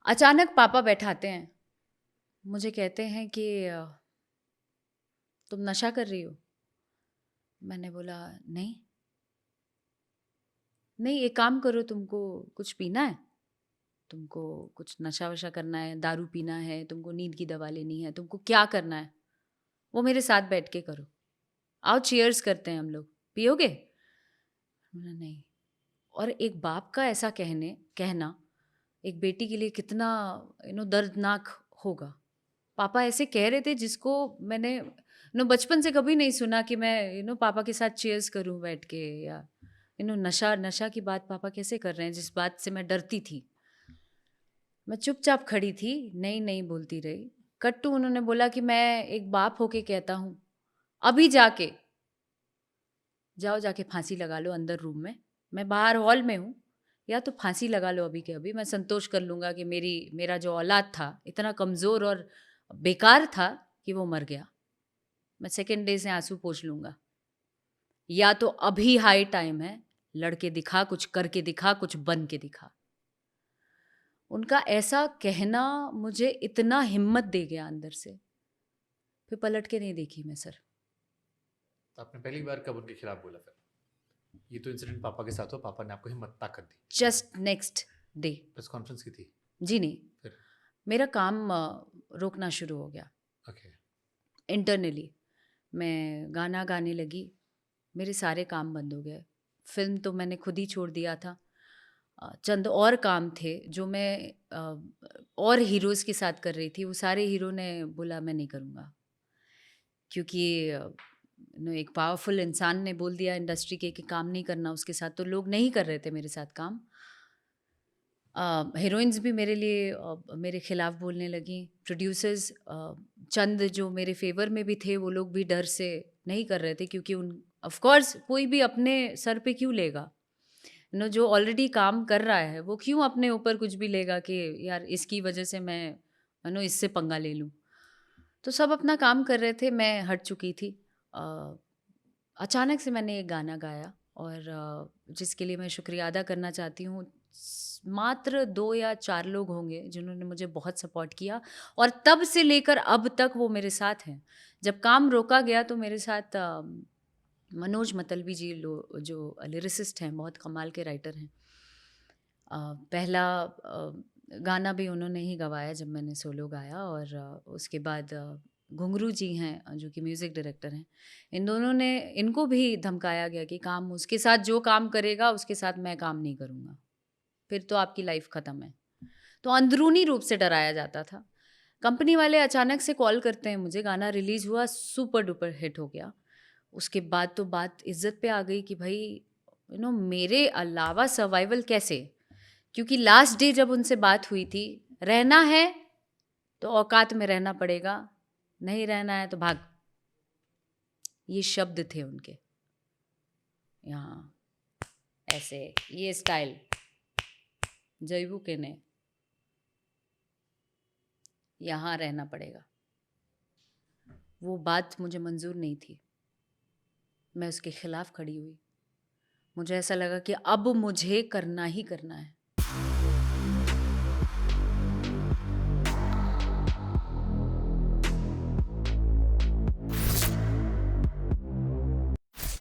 अचानक पापा बैठाते हैं, मुझे कहते हैं कि तुम नशा कर रही हो? मैंने बोला नहीं। नहीं, एक काम करो, तुमको कुछ पीना है? तुमको कुछ नशा वशा करना है, दारू पीना है, तुमको नींद की दवा लेनी है, तुमको क्या करना है वो मेरे साथ बैठ के करो। आओ चीयर्स करते हैं हम लोग, पियोगे? बोला नहीं। और एक बाप का ऐसा कहना एक बेटी के लिए कितना दर्दनाक होगा। पापा ऐसे कह रहे थे जिसको मैंने बचपन से कभी नहीं सुना कि मैं पापा के साथ चीयर्स करूं बैठ के, या नशा नशा की बात पापा कैसे कर रहे हैं जिस बात से मैं डरती थी। मैं चुपचाप खड़ी थी, नहीं नहीं बोलती रही। कट्टू उन्होंने बोला कि मैं एक बाप होके कहता हूँ, अभी जाके जाओ, जाके फांसी लगा लो अंदर रूम में। मैं बाहर हॉल में हूँ, या तो फांसी लगा लो अभी के अभी। मैं संतोष कर लूँगा कि मेरा जो औलाद था इतना कमज़ोर और बेकार था कि वो मर गया। मैं सेकंड डे से आंसू पोंछ लूँगा। या तो अभी हाई टाइम है, लड़के दिखा, कुछ करके दिखा, कुछ बन के दिखा। उनका ऐसा कहना मुझे इतना हिम्मत दे गया अंदर से, फिर पलट के नहीं देखी मैं सर। तो आपने पहली बार कब उनके खिलाफ बोला फिर? ये तो इंसिडेंट पापा के साथ हो, पापा ने आपको हिम्मत ताकत दी। Just next day. Press conference की थी जी नहीं, फिर? मेरा काम रोकना शुरू हो गया ओके। इंटरनली। मैं गाना गाने लगी, मेरे सारे काम बंद हो गए। फ़िल्म तो मैंने खुद ही छोड़ दिया था। चंद और काम थे जो मैं और हीरोज़ के साथ कर रही थी, वो सारे हीरो ने बोला मैं नहीं करूँगा। क्योंकि एक पावरफुल इंसान ने बोल दिया इंडस्ट्री के कि काम नहीं करना उसके साथ, तो लोग नहीं कर रहे थे मेरे साथ काम। हीरोइन्स भी मेरे लिए मेरे खिलाफ बोलने लगी। प्रोड्यूसर्स चंद जो मेरे फेवर में भी थे वो लोग भी डर से नहीं कर रहे थे, क्योंकि उन ऑफ कोर्स कोई भी अपने सर पे क्यों लेगा, जो ऑलरेडी काम कर रहा है वो क्यों अपने ऊपर कुछ भी लेगा कि यार इसकी वजह से मैं इससे पंगा ले लूँ। तो सब अपना काम कर रहे थे, मैं हट चुकी थी। अ, अचानक से मैंने एक गाना गाया, और जिसके लिए मैं शुक्रिया अदा करना चाहती हूँ। मात्र 2 या 4 लोग होंगे जिन्होंने मुझे बहुत सपोर्ट किया, और तब से लेकर अब तक वो मेरे साथ हैं। जब काम रोका गया तो मेरे साथ मनोज मतलबी जी जो लिरिसिस्ट हैं, बहुत कमाल के राइटर हैं। पहला गाना भी उन्होंने ही गवाया जब मैंने सोलो गाया, और उसके बाद घुंघरू जी हैं जो कि म्यूज़िक डायरेक्टर हैं। इन दोनों ने, इनको भी धमकाया गया कि काम उसके साथ जो काम करेगा उसके साथ मैं काम नहीं करूँगा, फिर तो आपकी लाइफ ख़त्म है। तो अंदरूनी रूप से डराया जाता था। कंपनी वाले अचानक से कॉल करते हैं मुझे, गाना रिलीज़ हुआ, सुपर डुपर हिट हो गया। उसके बाद तो बात इज़्ज़त पे आ गई कि भाई मेरे अलावा सर्वाइवल कैसे? क्योंकि लास्ट डे जब उनसे बात हुई थी, रहना है तो औकात में रहना पड़ेगा, नहीं रहना है तो भाग। ये शब्द थे उनके। यहाँ ऐसे ये स्टाइल जयबू के ने, यहाँ रहना पड़ेगा। वो बात मुझे मंजूर नहीं थी, मैं उसके खिलाफ खड़ी हुई। मुझे ऐसा लगा कि अब मुझे करना ही करना है।